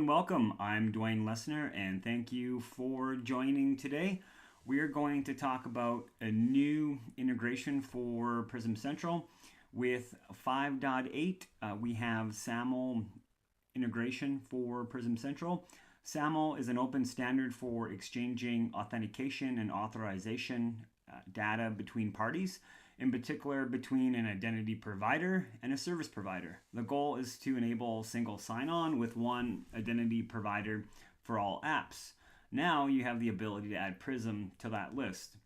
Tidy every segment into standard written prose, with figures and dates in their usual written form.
and welcome. I'm Dwayne Lessner, and thank you for joining today. We are going to talk about a new integration for Prism Central. With 5.8, we have SAML integration for Prism Central. SAML is an open standard for exchanging authentication and authorization data between parties, in particular between an identity provider and a service provider. The goal is to enable single sign-on with one identity provider for all apps. Now you have the ability to add Prism to that list.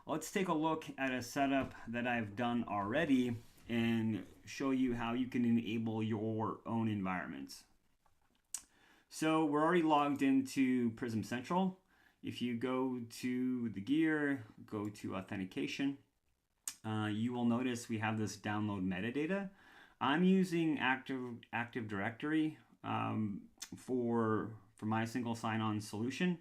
Let's take a look at a setup that I've done already and show you how you can enable your own environments. So we're already logged into Prism Central. If you go to the gear, go to authentication, you will notice we have this download metadata. I'm using Active Directory for my single sign-on solution.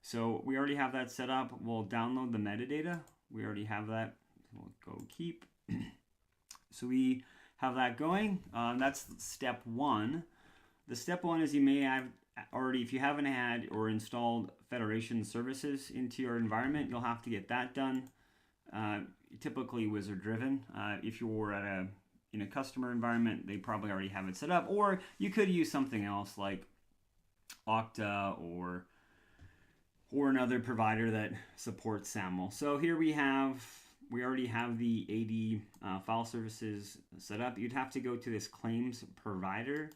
So we already have that set up. We'll download the metadata. We already have that. We'll go keep. So we have that going. That's step one. The step one is you may have already, if you haven't had or installed Federation services into your environment, you'll have to get that done. Typically wizard driven. If you're in a customer environment, they probably already have it set up, or you could use something else like OKTA or another provider that supports SAML. So here we already have the AD file services set up. You'd have to go to this claims provider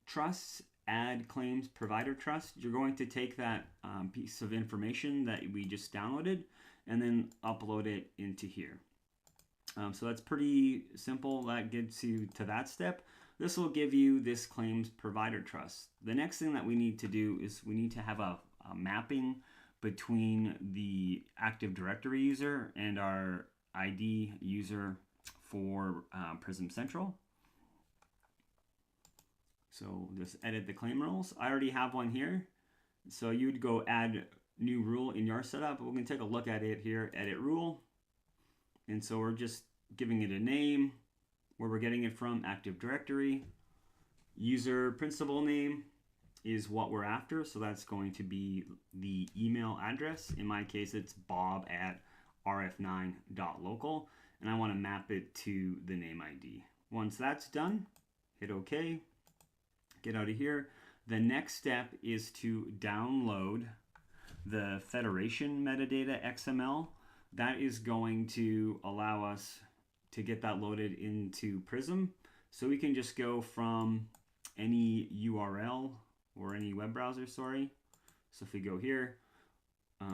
trusts, add claims provider trust. You're going to take that piece of information that we just downloaded and then upload it into here. So that's pretty simple. That gets you to that step. This will give you this claims provider trust. The next thing that we need to do is we need to have a mapping between the Active Directory user and our ID user for Prism Central. So just edit the claim rules. I already have one here. So you'd go add new rule in your setup. We're going to take a look at it here, edit rule. And so we're just giving it a name, where we're getting it from, Active Directory. User principal name is what we're after. So that's going to be the email address. In my case, it's bob@rf9.local. And I want to map it to the name ID. Once that's done, hit OK. Get out of here. The next step is to download the Federation metadata XML. That is going to allow us to get that loaded into Prism. So we can just go from any URL or any web browser, sorry. So if we go here,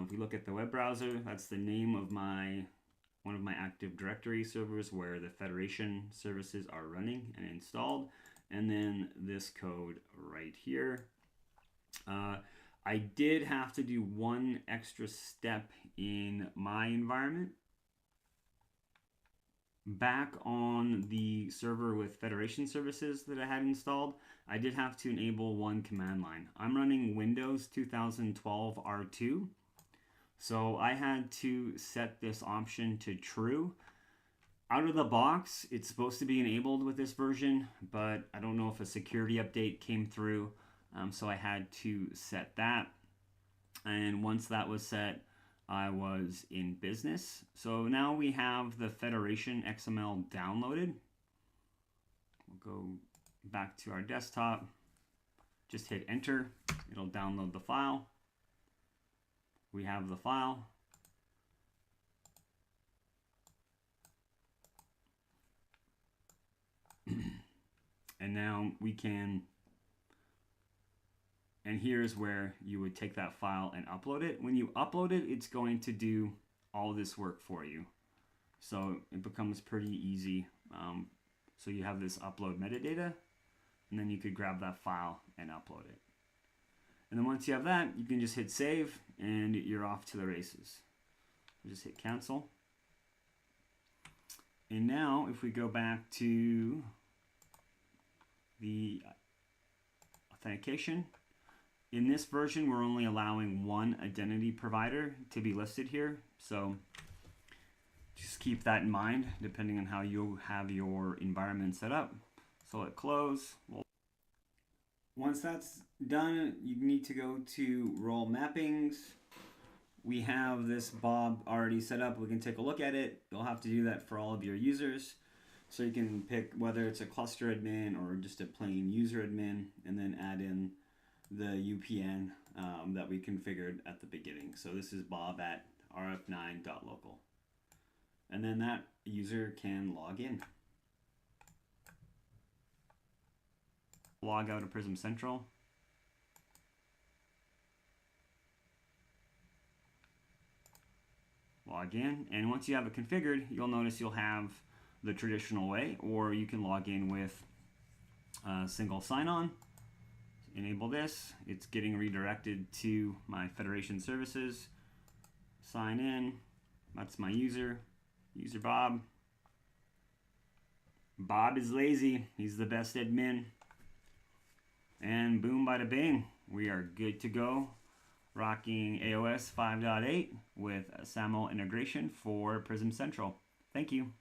if we look at the web browser, that's the name of one of my Active Directory servers where the Federation services are running and installed. And then this code right here. I did have to do one extra step in my environment. Back on the server with Federation services that I had installed, I did have to enable one command line. I'm running Windows 2012 R2. So I had to set this option to true. Out of the box, it's supposed to be enabled with this version, but I don't know if a security update came through, so I had to set that. And once that was set, I was in business. So now we have the Federation XML downloaded. We'll go back to our desktop, just hit enter. It'll download the file. We have the file. And now we can, and here's where you would take that file and upload it. When you upload it, it's going to do all this work for you. So it becomes pretty easy. So you have this upload metadata, and then you could grab that file and upload it. And then once you have that, you can just hit save, and you're off to the races. Just hit cancel. And now if we go back to the authentication, in this version we're only allowing one identity provider to be listed here, so just keep that in mind depending on how you have your environment set up. So let close. Once that's done, you need to go to role mappings. We have this Bob already set up. We can take a look at it. You'll have to do that for all of your users. So you can pick whether it's a cluster admin or just a plain user admin, and then add in the UPN that we configured at the beginning. So this is Bob at rf9.local. And then that user can log in. Log out of Prism Central. Log in, and once you have it configured, you'll notice you'll have the traditional way, or you can log in with single sign-on. Enable this. It's getting redirected to my Federation services. Sign in. That's my user Bob. Bob is lazy. He's the best admin. And boom, bada bing, we are good to go. Rocking AOS 5.8 with SAML integration for Prism Central. Thank you.